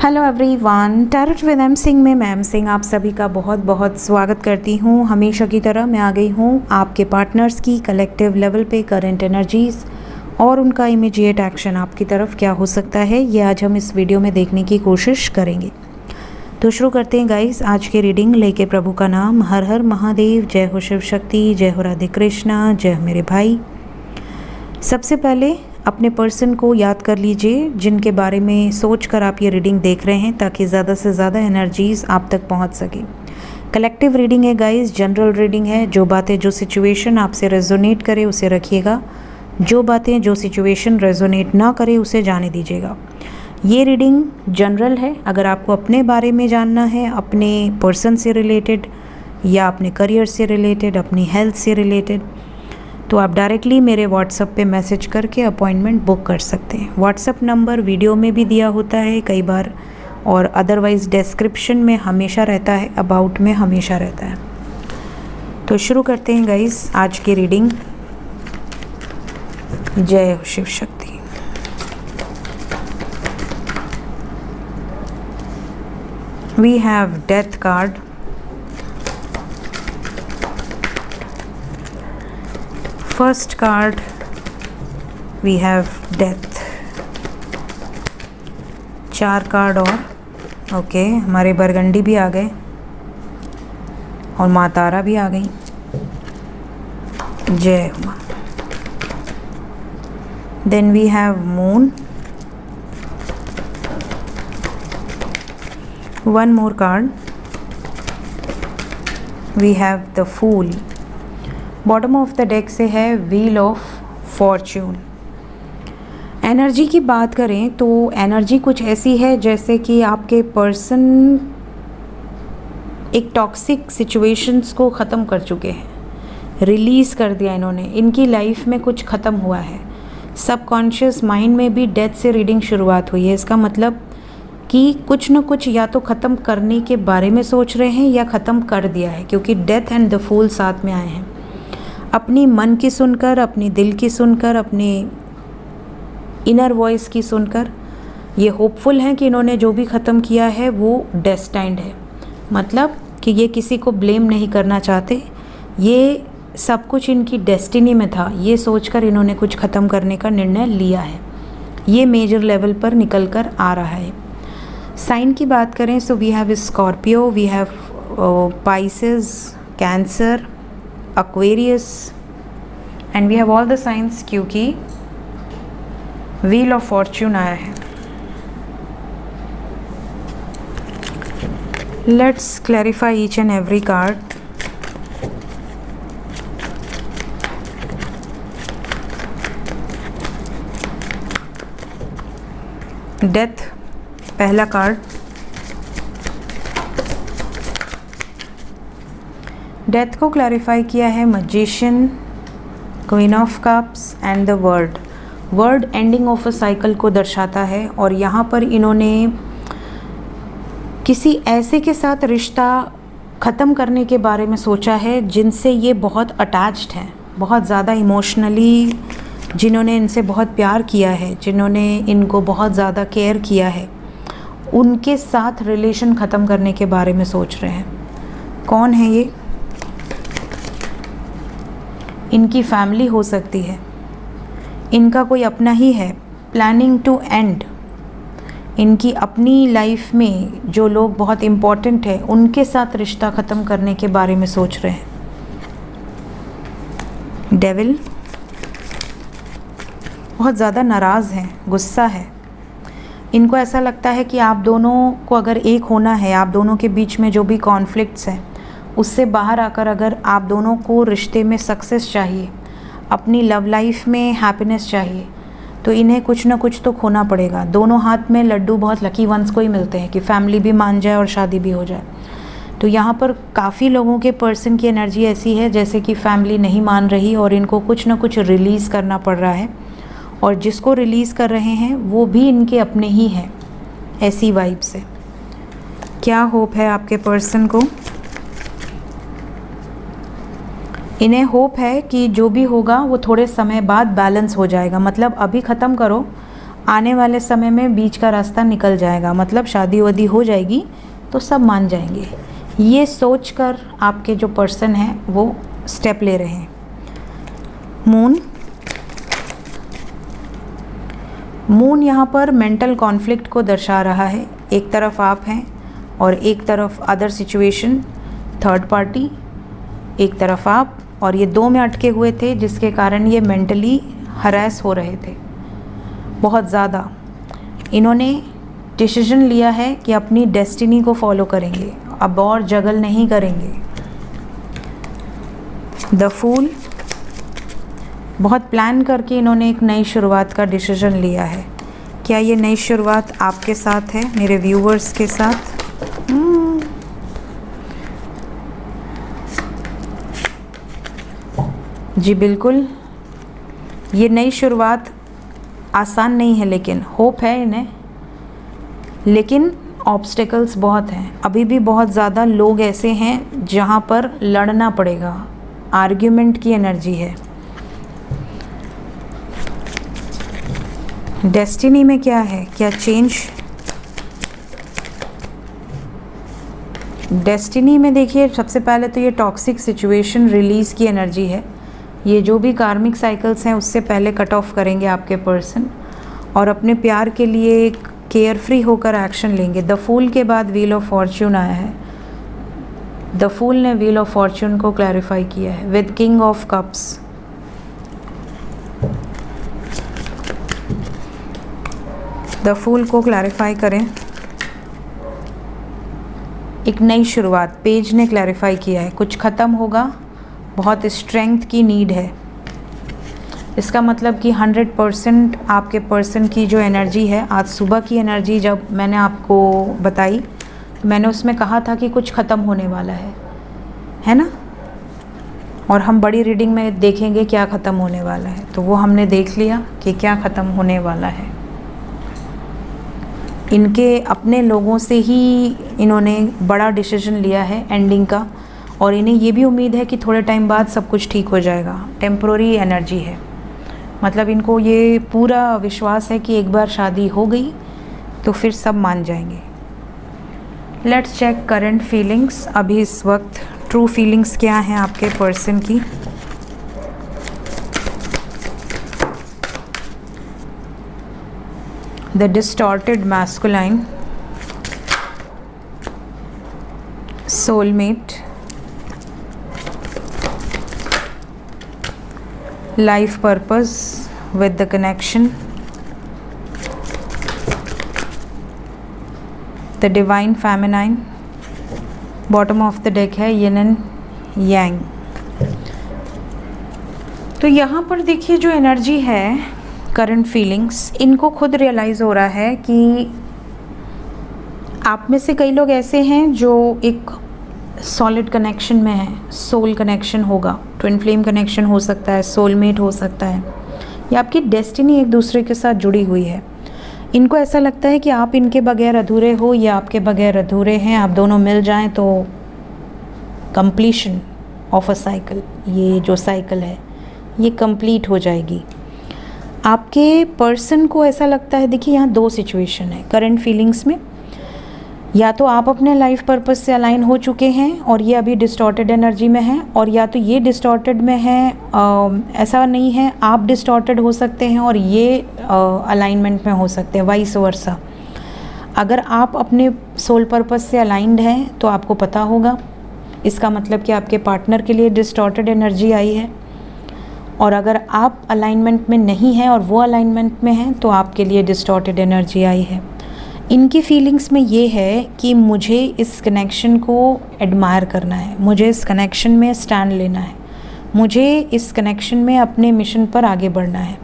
Hello everyone, tarot with M Singh में ma'am Singh आप सभी का बहुत बहुत स्वागत करती हूँ। हमेशा की तरह मैं आ गई हूँ आपके पार्टनर्स की कलेक्टिव लेवल पे करंट एनर्जीज़ और उनका इमीडिएट एक्शन आपकी तरफ क्या हो सकता है, ये आज हम इस वीडियो में देखने की कोशिश करेंगे। तो शुरू करते हैं गाइस आज की रीडिंग लेके प्रभु का नाम। हर हर महादेव, जय हो शिव शक्ति, जय हो राधे कृष्णा, जय हो मेरे भाई। सबसे पहले अपने पर्सन को याद कर लीजिए जिनके बारे में सोचकर आप ये रीडिंग देख रहे हैं, ताकि ज़्यादा से ज़्यादा एनर्जीज़ आप तक पहुंच सके। कलेक्टिव रीडिंग है गाइस, जनरल रीडिंग है। जो बातें जो सिचुएशन आपसे रेजोनेट करे उसे रखिएगा, जो बातें जो सिचुएशन रेजोनेट ना करे उसे जाने दीजिएगा। ये रीडिंग जनरल है। अगर आपको अपने बारे में जानना है, अपने पर्सन से रिलेटेड या अपने करियर से रिलेटेड, अपनी हेल्थ से रिलेटेड, तो आप डायरेक्टली मेरे व्हाट्सएप पे मैसेज करके अपॉइंटमेंट बुक कर सकते हैं। व्हाट्सएप नंबर वीडियो में भी दिया होता है कई बार, और अदरवाइज़ डिस्क्रिप्शन में हमेशा रहता है, अबाउट में हमेशा रहता है। तो शुरू करते हैं गाइस आज की रीडिंग। जय हो Shiv Shakti. We have death card, first card we have death. 4 card और ओके, हमारे बरगंडी भी आ गए और माँ तारा भी आ गई। जय माँ। Then we have moon, 1 more card we have the fool. Bottom of the deck से है व्हील ऑफ फॉर्च्यून। एनर्जी की बात करें तो एनर्जी कुछ ऐसी है जैसे कि आपके पर्सन एक टॉक्सिक सिचुएशंस को ख़त्म कर चुके हैं, रिलीज़ कर दिया इन्होंने। इनकी लाइफ में कुछ ख़त्म हुआ है। सबकॉन्शियस माइंड में भी डेथ से रीडिंग शुरुआत हुई है। इसका मतलब कि कुछ न कुछ या तो ख़त्म करने के बारे में सोच रहे हैं या ख़त्म कर दिया है, क्योंकि डेथ एंड द फूल साथ में आए हैं। अपनी मन की सुनकर, अपनी दिल की सुनकर, अपने इनर वॉइस की सुनकर ये होपफुल हैं कि इन्होंने जो भी ख़त्म किया है वो डेस्टाइंड है। मतलब कि ये किसी को ब्लेम नहीं करना चाहते, ये सब कुछ इनकी डेस्टिनी में था। ये सोचकर इन्होंने कुछ ख़त्म करने का निर्णय लिया है। ये मेजर लेवल पर निकल कर आ रहा है। साइन की बात करें so we have Scorpio, we have Pisces, Cancer, Aquarius and we have all the signs, क्योंकि Wheel of Fortune आया है। Let's clarify each and every card. Death पहला कार्ड। डेथ को क्लैरिफाई किया है magician, queen of cups and the word. Word ending of a cycle को दर्शाता है, और यहाँ पर इन्होंने किसी ऐसे के साथ रिश्ता ख़त्म करने के बारे में सोचा है जिनसे ये बहुत अटैच्ड हैं, बहुत ज़्यादा इमोशनली, जिन्होंने इनसे बहुत प्यार किया है, जिन्होंने इनको बहुत ज़्यादा केयर किया है, उनके साथ रिलेशन ख़त्म करने के बारे में सोच रहे हैं। कौन है ये? इनकी फैमिली हो सकती है, इनका कोई अपना ही है। प्लानिंग टू एंड, इनकी अपनी लाइफ में जो लोग बहुत इम्पोर्टेंट है उनके साथ रिश्ता ख़त्म करने के बारे में सोच रहे हैं। डेविल बहुत ज़्यादा नाराज़ हैं, गुस्सा है। इनको ऐसा लगता है कि आप दोनों को अगर एक होना है, आप दोनों के बीच में जो भी कॉन्फ्लिक्ट्स हैं उससे बाहर आकर अगर आप दोनों को रिश्ते में सक्सेस चाहिए, अपनी लव लाइफ में हैप्पीनेस चाहिए, तो इन्हें कुछ ना कुछ तो खोना पड़ेगा। दोनों हाथ में लड्डू बहुत लकी वंस को ही मिलते हैं कि फैमिली भी मान जाए और शादी भी हो जाए। तो यहाँ पर काफ़ी लोगों के पर्सन की एनर्जी ऐसी है जैसे कि फैमिली नहीं मान रही और इनको कुछ ना कुछ रिलीज़ करना पड़ रहा है, और जिसको रिलीज़ कर रहे हैं वो भी इनके अपने ही हैं। ऐसी वाइब से क्या होप है आपके पर्सन को? इन्हें होप है कि जो भी होगा वो थोड़े समय बाद बैलेंस हो जाएगा। मतलब अभी ख़त्म करो, आने वाले समय में बीच का रास्ता निकल जाएगा, मतलब शादी वादी हो जाएगी तो सब मान जाएंगे। ये सोचकर आपके जो पर्सन हैं वो स्टेप ले रहे हैं। मून यहाँ पर मेंटल कॉन्फ्लिक्ट को दर्शा रहा है। एक तरफ आप हैं और एक तरफ अदर सिचुएशन, थर्ड पार्टी, एक तरफ आप, और ये दो में अटके हुए थे जिसके कारण ये मेंटली हरास हो रहे थे बहुत ज़्यादा। इन्होंने डिसीजन लिया है कि अपनी डेस्टिनी को फॉलो करेंगे, अब और जगल नहीं करेंगे। द फूल, बहुत प्लान करके इन्होंने एक नई शुरुआत का डिसीजन लिया है। क्या ये नई शुरुआत आपके साथ है, मेरे व्यूवर्स के साथ? जी बिल्कुल, ये नई शुरुआत आसान नहीं है, लेकिन होप है इन्हें। लेकिन ऑब्स्टेकल्स बहुत हैं, अभी भी बहुत ज़्यादा लोग ऐसे हैं जहाँ पर लड़ना पड़ेगा, आर्ग्यूमेंट की एनर्जी है। डेस्टिनी में क्या है, क्या चेंज? डेस्टिनी में देखिए, सबसे पहले तो ये टॉक्सिक सिचुएशन रिलीज़ की एनर्जी है। ये जो भी कार्मिक साइकिल्स हैं उससे पहले कट ऑफ करेंगे आपके पर्सन और अपने प्यार के लिए एक केयर फ्री होकर एक्शन लेंगे। द फूल के बाद व्हील ऑफ फॉर्च्यून आया है। द फूल ने व्हील ऑफ फॉर्च्यून को क्लैरिफाई किया है with king of cups. The fool को क्लैरिफाई करें, एक नई शुरुआत पेज ने क्लैरिफाई किया है। कुछ ख़त्म होगा, बहुत स्ट्रेंथ की नीड है। इसका मतलब कि 100% आपके पर्सन की जो एनर्जी है, आज सुबह की एनर्जी जब मैंने आपको बताई तो मैंने उसमें कहा था कि कुछ ख़त्म होने वाला है ना। और हम बड़ी रीडिंग में देखेंगे क्या ख़त्म होने वाला है, तो वो हमने देख लिया कि क्या ख़त्म होने वाला है। इनके अपने लोगों से ही इन्होंने बड़ा डिसीजन लिया है एंडिंग का, और इन्हें ये भी उम्मीद है कि थोड़े टाइम बाद सब कुछ ठीक हो जाएगा। टेम्पररी एनर्जी है, मतलब इनको ये पूरा विश्वास है कि एक बार शादी हो गई तो फिर सब मान जाएंगे। Let's check current feelings. अभी इस वक्त ट्रू फीलिंग्स क्या हैं आपके पर्सन की। The distorted masculine, soulmate, life purpose with the connection, the divine feminine, bottom of the deck है yin and yang। तो यहाँ पर देखिए जो एनर्जी है, करंट फीलिंग्स, इनको खुद रियलाइज़ हो रहा है कि आप में से कई लोग ऐसे हैं जो एक सॉलिड कनेक्शन में है, सोल कनेक्शन होगा, ट्विन फ्लेम कनेक्शन हो सकता है, सोलमेट हो सकता है, या आपकी डेस्टिनी एक दूसरे के साथ जुड़ी हुई है। इनको ऐसा लगता है कि आप इनके बगैर अधूरे हो या आपके बगैर अधूरे हैं, आप दोनों मिल जाएं तो कंप्लीशन ऑफ अ साइकिल, ये जो साइकिल है ये कंप्लीट हो जाएगी। आपके पर्सन को ऐसा लगता है, देखिए यहाँ दो सिचुएशन है करंट फीलिंग्स में, या तो आप अपने लाइफ पर्पस से अलाइन हो चुके हैं और ये अभी डिस्टॉर्टेड एनर्जी में है, और या तो ये डिस्टॉर्टेड में है, ऐसा नहीं है, आप डिस्टॉर्टेड हो सकते हैं और ये अलाइनमेंट में हो सकते हैं, वाइस वर्सा। अगर आप अपने सोल पर्पस से अलाइंड हैं तो आपको पता होगा, इसका मतलब कि आपके पार्टनर के लिए डिस्टॉर्टेड एनर्जी आई है, और अगर आप अलाइनमेंट में नहीं हैं और वो अलाइनमेंट में हैं तो आपके लिए डिस्टॉर्टेड एनर्जी आई है। इनकी फीलिंग्स में ये है कि मुझे इस कनेक्शन को एडमायर करना है, मुझे इस कनेक्शन में स्टैंड लेना है, मुझे इस कनेक्शन में अपने मिशन पर आगे बढ़ना है।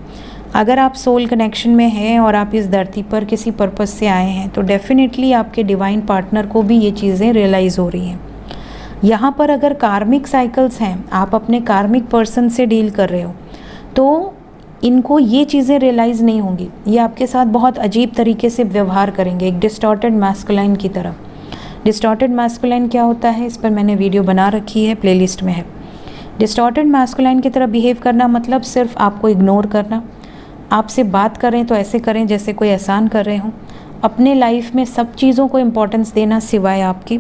अगर आप सोल कनेक्शन में हैं और आप इस धरती पर किसी पर्पस से आए हैं तो डेफिनेटली आपके डिवाइन पार्टनर को भी ये चीज़ें रियलाइज़ हो रही हैं। यहाँ पर अगर कार्मिक साइकिल्स हैं, आप अपने कार्मिक पर्सन से डील कर रहे हो, तो इनको ये चीज़ें रियलाइज़ नहीं होंगी, ये आपके साथ बहुत अजीब तरीके से व्यवहार करेंगे, एक डिस्टॉर्टेड मैस्कुलाइन की तरह। डिस्टॉर्टेड मैस्कुलाइन क्या होता है, इस पर मैंने वीडियो बना रखी है, प्लेलिस्ट में है। डिस्टॉर्टेड मैस्कुलाइन की तरह बिहेव करना मतलब सिर्फ आपको इग्नोर करना, आपसे बात करें तो ऐसे करें जैसे कोई एहसान कर रहे हों। अपने लाइफ में सब चीज़ों को इम्पोर्टेंस देना सिवाय आपके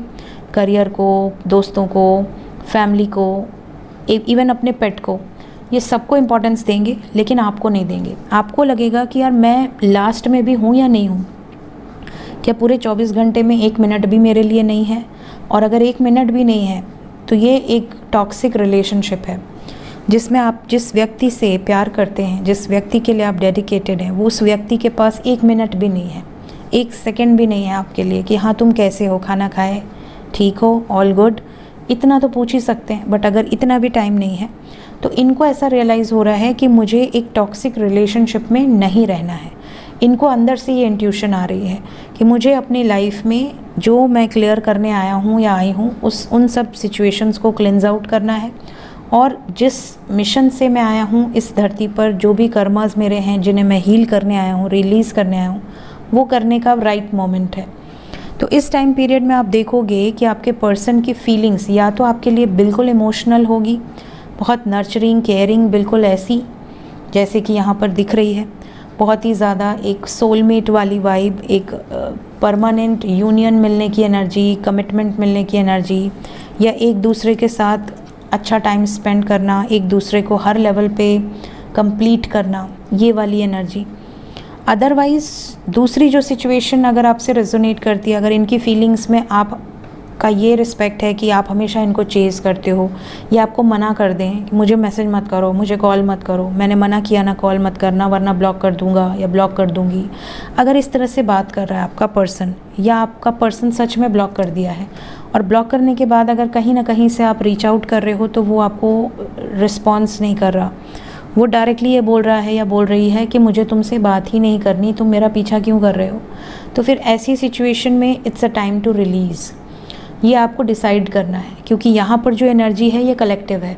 करियर को, दोस्तों को, फैमिली को, इवन अपने पेट को, ये सबको इम्पोर्टेंस देंगे लेकिन आपको नहीं देंगे। आपको लगेगा कि यार मैं लास्ट में भी हूँ या नहीं हूँ, क्या पूरे 24 घंटे में 1 मिनट भी मेरे लिए नहीं है? और अगर 1 मिनट भी नहीं है तो ये एक टॉक्सिक रिलेशनशिप है जिसमें आप जिस व्यक्ति से प्यार करते हैं, जिस व्यक्ति के लिए आप डेडिकेटेड हैं, वो उस व्यक्ति के पास 1 मिनट भी नहीं है, 1 सेकंड भी नहीं है आपके लिए कि हाँ तुम कैसे हो, खाना खाए, ठीक हो, ऑल गुड, इतना तो पूछ ही सकते हैं। बट अगर इतना भी टाइम नहीं है तो इनको ऐसा रियलाइज़ हो रहा है कि मुझे एक टॉक्सिक रिलेशनशिप में नहीं रहना है। इनको अंदर से ये इंट्यूशन आ रही है कि मुझे अपनी लाइफ में जो मैं क्लियर करने आया हूँ या आई हूँ उन सब सिचुएशंस को क्लिनज आउट करना है, और जिस मिशन से मैं आया हूँ इस धरती पर, जो भी कर्मास मेरे हैं जिन्हें मैं हील करने आया हूँ, रिलीज़ करने आया हूँ, वो करने का राइट मोमेंट है। तो इस टाइम पीरियड में आप देखोगे कि आपके पर्सन की फीलिंग्स या तो आपके लिए बिल्कुल इमोशनल होगी, बहुत नर्चरिंग, केयरिंग, बिल्कुल ऐसी जैसे कि यहाँ पर दिख रही है, बहुत ही ज़्यादा एक सोलमेट वाली वाइब, एक परमानेंट यूनियन मिलने की एनर्जी, कमिटमेंट मिलने की एनर्जी, या एक दूसरे के साथ अच्छा टाइम स्पेंड करना, एक दूसरे को हर लेवल पे कंप्लीट करना, ये वाली एनर्जी। अदरवाइज़ दूसरी जो सिचुएशन अगर आपसे रेजोनेट करती है, अगर इनकी फीलिंग्स में आपका ये रिस्पेक्ट है कि आप हमेशा इनको चेज़ करते हो, या आपको मना कर दें कि मुझे मैसेज मत करो, मुझे कॉल मत करो, मैंने मना किया ना कॉल मत करना वरना ब्लॉक कर दूंगा या ब्लॉक कर दूंगी, अगर इस तरह से बात कर रहा है आपका पर्सन, या आपका पर्सन सच में ब्लॉक कर दिया है, और ब्लॉक करने के बाद अगर कहीं ना कहीं से आप रीच आउट कर रहे हो तो वो आपको रिस्पॉन्स नहीं कर रहा, वो डायरेक्टली ये बोल रहा है या बोल रही है कि मुझे तुमसे बात ही नहीं करनी, तुम मेरा पीछा क्यों कर रहे हो, तो फिर ऐसी सिचुएशन में it's a time to release. ये आपको डिसाइड करना है, क्योंकि यहाँ पर जो एनर्जी है ये कलेक्टिव है।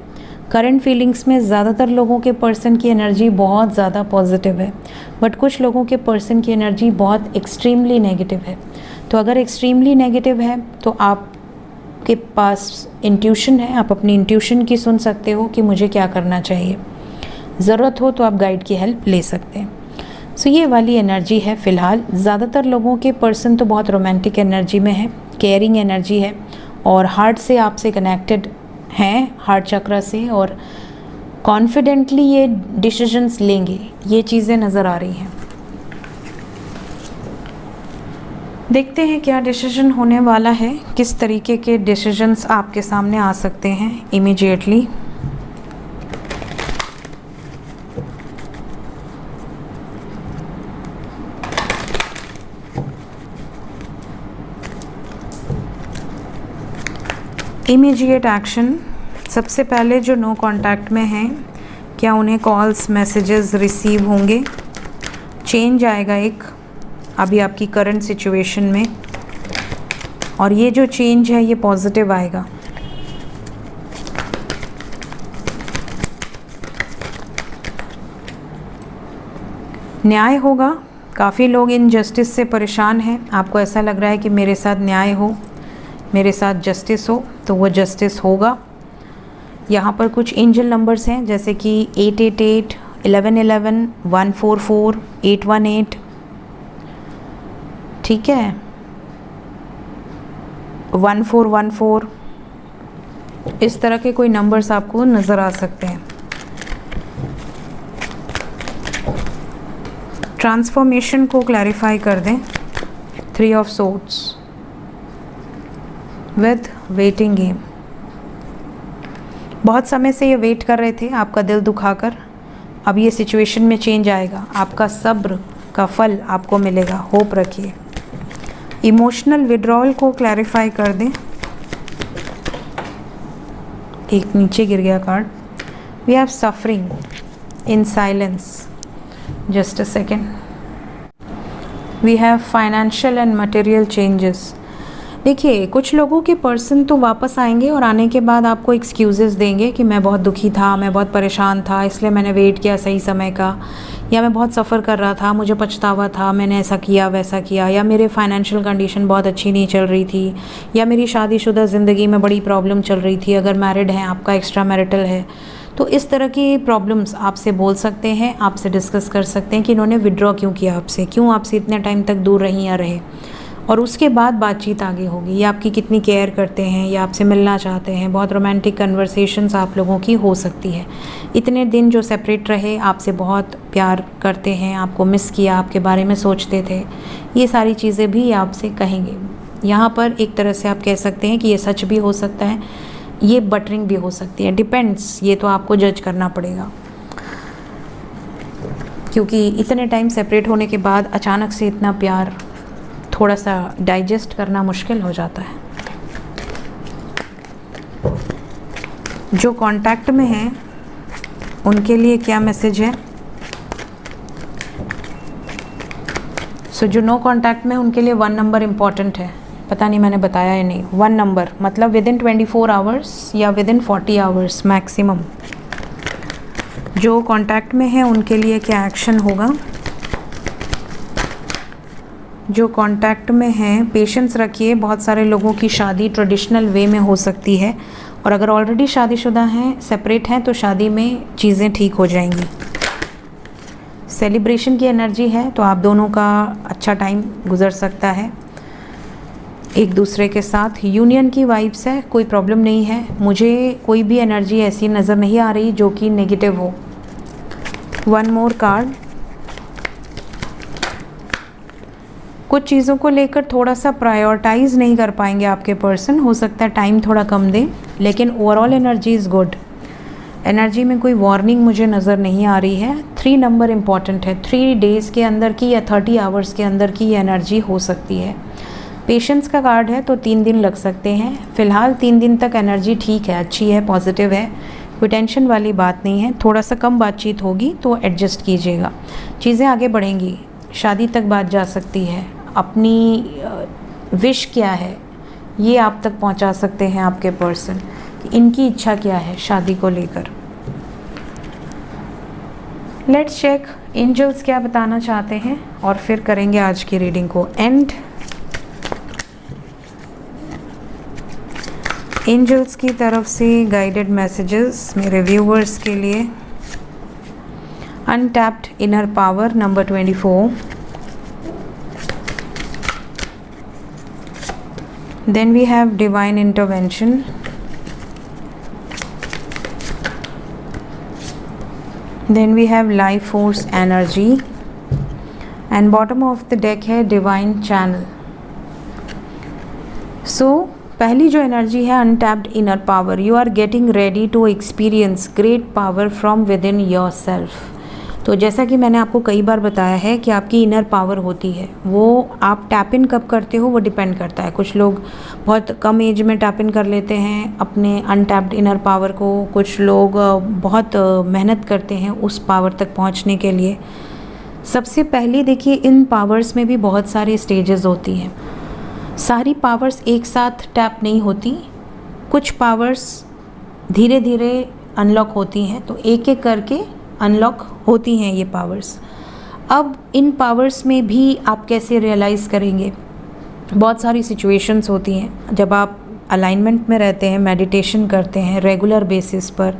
करंट फीलिंग्स में ज़्यादातर लोगों के पर्सन की एनर्जी बहुत ज़्यादा पॉजिटिव है, बट कुछ लोगों के पर्सन की एनर्जी बहुत एक्सट्रीमली नेगेटिव है। तो अगर एक्सट्रीमली नेगेटिव है तो आपके पास इंट्यूशन है, आप अपनी इंट्यूशन की सुन सकते हो कि मुझे क्या करना चाहिए, ज़रूरत हो तो आप गाइड की हेल्प ले सकते हैं। सो ये वाली एनर्जी है फ़िलहाल। ज़्यादातर लोगों के पर्सन तो बहुत रोमांटिक एनर्जी में है, केयरिंग एनर्जी है, और हार्ट से आपसे कनेक्टेड हैं, हार्ट चक्र से, और कॉन्फिडेंटली ये डिसीजंस लेंगे, ये चीज़ें नज़र आ रही हैं। देखते हैं क्या डिसीजन होने वाला है, किस तरीके के डिसीजंस आपके सामने आ सकते हैं इमीडिएटली। Immediate action. सबसे पहले जो नो कांटेक्ट में हैं, क्या उन्हें कॉल्स, मैसेजेस रिसीव होंगे? चेंज आएगा एक अभी आपकी करंट सिचुएशन में, और ये जो चेंज है ये पॉजिटिव आएगा। न्याय होगा। काफ़ी लोग इनजस्टिस से परेशान हैं, आपको ऐसा लग रहा है कि मेरे साथ न्याय हो, मेरे साथ जस्टिस हो, तो वो जस्टिस होगा। यहाँ पर कुछ एंजल नंबर्स हैं जैसे कि 888, 1111, 144, 818, ठीक है, 1414, इस तरह के कोई नंबर्स आपको नज़र आ सकते हैं। ट्रांसफॉर्मेशन को क्लैरिफाई कर दें। 3 of swords with waiting game. बहुत समय से ये वेट कर रहे थे आपका दिल दुखाकर, अब ये सिचुएशन में चेंज आएगा, आपका सब्र का फल आपको मिलेगा, होप रखिए। इमोशनल विड्रॉल को क्लैरिफाई कर दें। एक नीचे गिर गया card. We have suffering in silence, just a second. We have financial and material changes. देखिए, कुछ लोगों के पर्सन तो वापस आएंगे और आने के बाद आपको एक्सक्यूज़ेस देंगे कि मैं बहुत दुखी था, मैं बहुत परेशान था, इसलिए मैंने वेट किया सही समय का, या मैं बहुत सफ़र कर रहा था, मुझे पछतावा था, मैंने ऐसा किया वैसा किया, या मेरे फाइनेंशियल कंडीशन बहुत अच्छी नहीं चल रही थी, या मेरी शादीशुदा ज़िंदगी में बड़ी प्रॉब्लम चल रही थी। अगर मैरिड हैं, आपका एक्स्ट्रा मैरिटल है, तो इस तरह की प्रॉब्लम्स आपसे बोल सकते हैं, आपसे डिस्कस कर सकते हैं कि इन्होंने विड्रॉ क्यों किया आपसे, क्यों आपसे इतने टाइम तक दूर रहीं या रहे, और उसके बाद बातचीत आगे होगी। ये आपकी कितनी केयर करते हैं, या आपसे मिलना चाहते हैं, बहुत रोमांटिक कन्वर्सेशंस आप लोगों की हो सकती है। इतने दिन जो सेपरेट रहे, आपसे बहुत प्यार करते हैं, आपको मिस किया, आपके बारे में सोचते थे, ये सारी चीज़ें भी आपसे कहेंगे। यहाँ पर एक तरह से आप कह सकते हैं कि ये सच भी हो सकता है, ये बटरिंग भी हो सकती है, डिपेंड्स, ये तो आपको जज करना पड़ेगा, क्योंकि इतने टाइम सेपरेट होने के बाद अचानक से इतना प्यार थोड़ा सा डाइजेस्ट करना मुश्किल हो जाता है। जो कांटेक्ट में हैं उनके लिए क्या मैसेज है? जो नो कांटेक्ट में उनके लिए 1 नंबर इम्पॉर्टेंट है। पता नहीं मैंने बताया या नहीं। 1 नंबर मतलब विदिन 24 आवर्स या विदिन 40 आवर्स मैक्सिमम। जो कांटेक्ट में है उनके लिए क्या एक्शन होगा? जो कांटेक्ट में हैं, पेशेंस रखिए। बहुत सारे लोगों की शादी ट्रेडिशनल वे में हो सकती है, और अगर ऑलरेडी शादीशुदा हैं, सेपरेट हैं, तो शादी में चीज़ें ठीक हो जाएंगी। सेलिब्रेशन की एनर्जी है, तो आप दोनों का अच्छा टाइम गुजर सकता है एक दूसरे के साथ। यूनियन की वाइब्स है, कोई प्रॉब्लम नहीं है। मुझे कोई भी एनर्जी ऐसी नज़र नहीं आ रही जो कि नेगेटिव हो। 1 मोर कार्ड। कुछ चीज़ों को लेकर थोड़ा सा प्रायोरिटाइज नहीं कर पाएंगे आपके पर्सन, हो सकता है टाइम थोड़ा कम दें, लेकिन overall energy is good. Energy में कोई वार्निंग मुझे नज़र नहीं आ रही है। 3 नंबर इम्पॉर्टेंट है। 3 डेज़ के अंदर की या 30 आवर्स के अंदर की एनर्जी हो सकती है। पेशेंस का कार्ड है, तो 3 दिन लग सकते हैं। फ़िलहाल 3 दिन तक एनर्जी ठीक है, अच्छी है, पॉजिटिव है, कोई टेंशन वाली बात नहीं है। थोड़ा सा कम बातचीत होगी तो एडजस्ट कीजिएगा, चीज़ें आगे बढ़ेंगी, शादी तक बात जा सकती है। अपनी विश क्या है ये आप तक पहुंचा सकते हैं आपके पर्सन, इनकी इच्छा क्या है शादी को लेकर। लेट्स चेक एंजल्स क्या बताना चाहते हैं, और फिर करेंगे आज की रीडिंग को एंड। एंजल्स की तरफ से गाइडेड मैसेजेस मेरे व्यूवर्स के लिए। Untapped inner power number 24। Then we have divine intervention. Then we have life force energy. And bottom of the deck है divine channel. So पहली जो एनर्जी है untapped inner power. You are getting ready to experience great power from within yourself. तो जैसा कि मैंने आपको कई बार बताया है कि आपकी इनर पावर होती है, वो आप टैप इन कब करते हो वो डिपेंड करता है। कुछ लोग बहुत कम एज में टैप इन कर लेते हैं अपने अनटैप्ड इनर पावर को, कुछ लोग बहुत मेहनत करते हैं उस पावर तक पहुंचने के लिए। सबसे पहले देखिए, इन पावर्स में भी बहुत सारी स्टेजेस होती हैं। सारी पावर्स एक साथ टैप नहीं होती, कुछ पावर्स धीरे धीरे अनलॉक होती हैं, तो एक एक करके अनलॉक होती हैं ये पावर्स। अब इन पावर्स में भी आप कैसे रियलाइज़ करेंगे? बहुत सारी सिचुएशंस होती हैं जब आप अलाइनमेंट में रहते हैं, मेडिटेशन करते हैं रेगुलर बेसिस पर,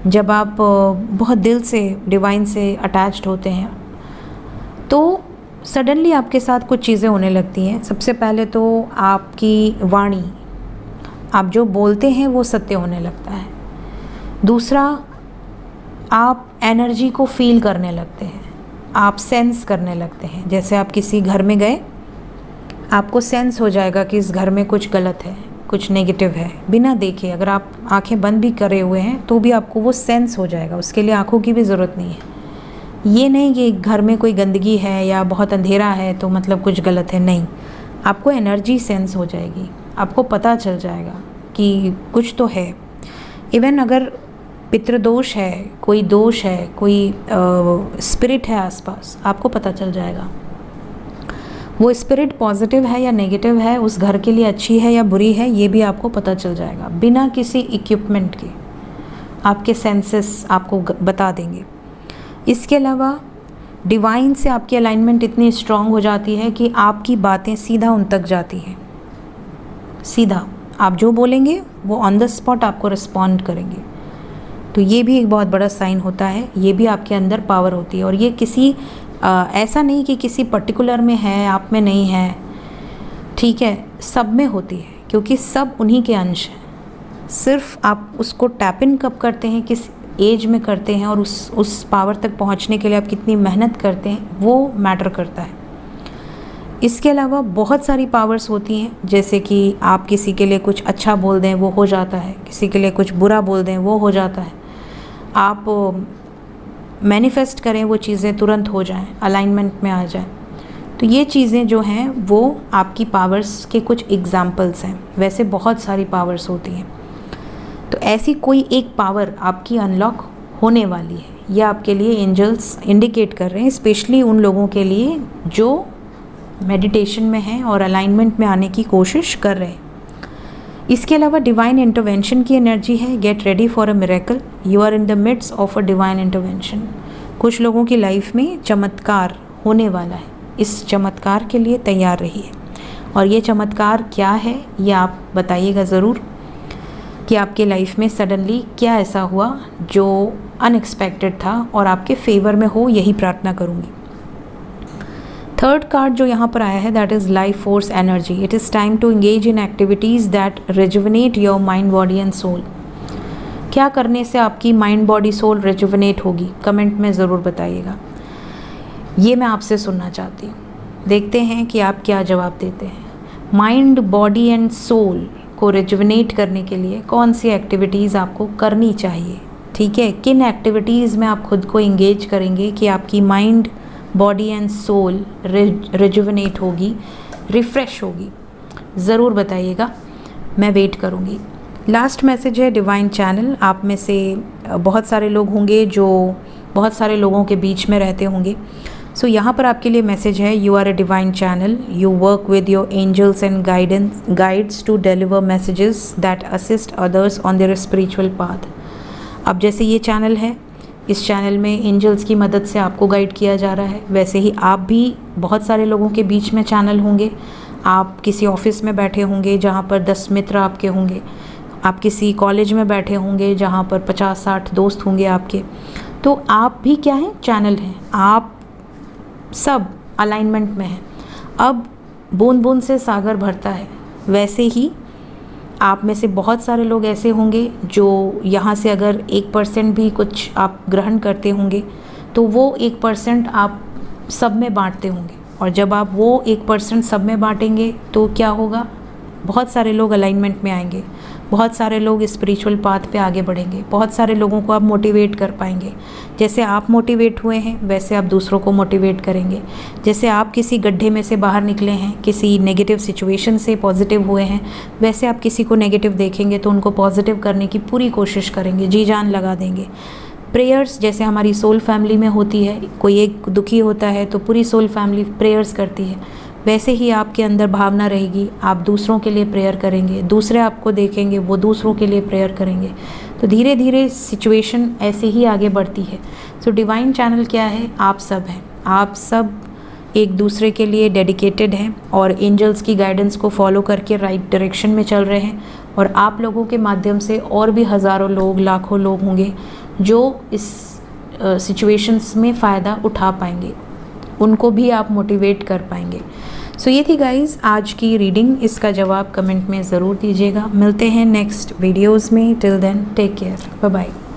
जब आप बहुत दिल से डिवाइन से अटैच्ड होते हैं, तो सडनली आपके साथ कुछ चीज़ें होने लगती हैं। सबसे पहले तो आपकी वाणी, आप जो बोलते हैं वो सत्य होने लगता है। दूसरा, आप एनर्जी को फील करने लगते हैं, आप सेंस करने लगते हैं। जैसे आप किसी घर में गए, आपको सेंस हो जाएगा कि इस घर में कुछ गलत है, कुछ नेगेटिव है, बिना देखे। अगर आप आंखें बंद भी करे हुए हैं तो भी आपको वो सेंस हो जाएगा, उसके लिए आंखों की भी ज़रूरत नहीं है। ये नहीं कि घर में कोई गंदगी है या बहुत अंधेरा है तो मतलब कुछ गलत है, नहीं, आपको एनर्जी सेंस हो जाएगी, आपको पता चल जाएगा कि कुछ तो है। इवन अगर पितृदोष है, कोई दोष है, कोई स्पिरिट है आसपास, आपको पता चल जाएगा। वो स्पिरिट पॉजिटिव है या नेगेटिव है, उस घर के लिए अच्छी है या बुरी है, ये भी आपको पता चल जाएगा। बिना किसी इक्विपमेंट के आपके सेंसेस आपको बता देंगे। इसके अलावा डिवाइन से आपकी अलाइनमेंट इतनी स्ट्रांग हो जाती है कि आपकी बातें सीधा उन तक जाती हैं। सीधा आप जो बोलेंगे वो ऑन द स्पॉट आपको रिस्पॉन्ड करेंगे। तो ये भी एक बहुत बड़ा साइन होता है, ये भी आपके अंदर पावर होती है। और ये किसी ऐसा नहीं कि किसी पर्टिकुलर में है, आप में नहीं है, ठीक है, सब में होती है, क्योंकि सब उन्हीं के अंश हैं। सिर्फ आप उसको टैप इन कब करते हैं, किस एज में करते हैं, और उस पावर तक पहुंचने के लिए आप कितनी मेहनत करते हैं, वो मैटर करता है। इसके अलावा बहुत सारी पावर्स होती हैं, जैसे कि आप किसी के लिए कुछ अच्छा बोल दें वो हो जाता है, किसी के लिए कुछ बुरा बोल दें वो हो जाता है, आप मैनिफेस्ट करें वो चीज़ें तुरंत हो जाएं, अलाइनमेंट में आ जाएं। तो ये चीज़ें जो हैं वो आपकी पावर्स के कुछ एग्जाम्पल्स हैं। वैसे बहुत सारी पावर्स होती हैं, तो ऐसी कोई एक पावर आपकी अनलॉक होने वाली है, ये आपके लिए एंजल्स इंडिकेट कर रहे हैं, स्पेशली उन लोगों के लिए जो मेडिटेशन में हैं और अलाइनमेंट में आने की कोशिश कर रहे हैं। इसके अलावा डिवाइन इंटरवेंशन की एनर्जी है। Get ready for a miracle, you are in the midst of a divine intervention. कुछ लोगों की लाइफ में चमत्कार होने वाला है, इस चमत्कार के लिए तैयार रहिए। और ये चमत्कार क्या है ये आप बताइएगा ज़रूर, कि आपके लाइफ में सडनली क्या ऐसा हुआ जो अनएक्सपेक्टेड था और आपके फेवर में हो, यही प्रार्थना करूँगी। थर्ड कार्ड जो यहाँ पर आया है, that is life force energy. It is time to engage in activities that rejuvenate your mind, body and soul. क्या करने से आपकी माइंड, बॉडी, सोल रिजुवनेट होगी, कमेंट में ज़रूर बताइएगा। ये मैं आपसे सुनना चाहती हूँ। देखते हैं कि आप क्या जवाब देते हैं। माइंड, बॉडी एंड सोल को रिजुवनेट करने के लिए कौन सी एक्टिविटीज़ आपको करनी चाहिए, ठीक है, किन एक्टिविटीज़ में आप खुद को इंगेज करेंगे कि आपकी mind, body and soul rejuvenate होगी, रिफ़्रेश होगी, ज़रूर बताइएगा, मैं वेट करूँगी। लास्ट मैसेज है डिवाइन चैनल। आप में से बहुत सारे लोग होंगे जो बहुत सारे लोगों के बीच में रहते होंगे, सो यहाँ पर आपके लिए मैसेज है, you are a divine channel, you work with your angels and guides to deliver messages that assist others on their spiritual path. अब जैसे ये चैनल है, इस चैनल में एंजल्स की मदद से आपको गाइड किया जा रहा है, वैसे ही आप भी बहुत सारे लोगों के बीच में चैनल होंगे। आप किसी ऑफिस में बैठे होंगे जहाँ पर 10 मित्र आपके होंगे, आप किसी कॉलेज में बैठे होंगे जहाँ पर 50-60 दोस्त होंगे आपके, तो आप भी क्या हैं, चैनल हैं। आप सब अलाइनमेंट में हैं। अब बूंद बूंद से सागर भरता है, वैसे ही आप में से बहुत सारे लोग ऐसे होंगे जो यहाँ से अगर 1% भी कुछ आप ग्रहण करते होंगे तो वो 1% आप सब में बांटते होंगे, और जब आप वो 1% सब में बांटेंगे तो क्या होगा, बहुत सारे लोग अलाइनमेंट में आएंगे, बहुत सारे लोग स्पिरिचुअल पाथ पे आगे बढ़ेंगे, बहुत सारे लोगों को आप मोटिवेट कर पाएंगे। जैसे आप मोटिवेट हुए हैं वैसे आप दूसरों को मोटिवेट करेंगे। जैसे आप किसी गड्ढे में से बाहर निकले हैं, किसी नेगेटिव सिचुएशन से पॉजिटिव हुए हैं, वैसे आप किसी को नेगेटिव देखेंगे तो उनको पॉजिटिव करने की पूरी कोशिश करेंगे, जी जान लगा देंगे। प्रेयर्स जैसे हमारी सोल फैमिली में होती है, कोई एक दुखी होता है तो पूरी सोल फैमिली प्रेयर्स करती है, वैसे ही आपके अंदर भावना रहेगी, आप दूसरों के लिए प्रेयर करेंगे, दूसरे आपको देखेंगे वो दूसरों के लिए प्रेयर करेंगे, तो धीरे धीरे सिचुएशन ऐसे ही आगे बढ़ती है। सो डिवाइन चैनल क्या है, आप सब हैं, आप सब एक दूसरे के लिए डेडिकेटेड हैं और एंजल्स की गाइडेंस को फॉलो करके राइट डायरेक्शन में चल रहे हैं। और आप लोगों के माध्यम से और भी हज़ारों लोग, लाखों लोग होंगे जो इस सिचुएशंस में फ़ायदा उठा पाएंगे, उनको भी आप मोटिवेट कर पाएंगे। सो ये थी गाइज़ आज की रीडिंग, इसका जवाब कमेंट में ज़रूर दीजिएगा। मिलते हैं नेक्स्ट वीडियोज़ में, till then take care, bye bye.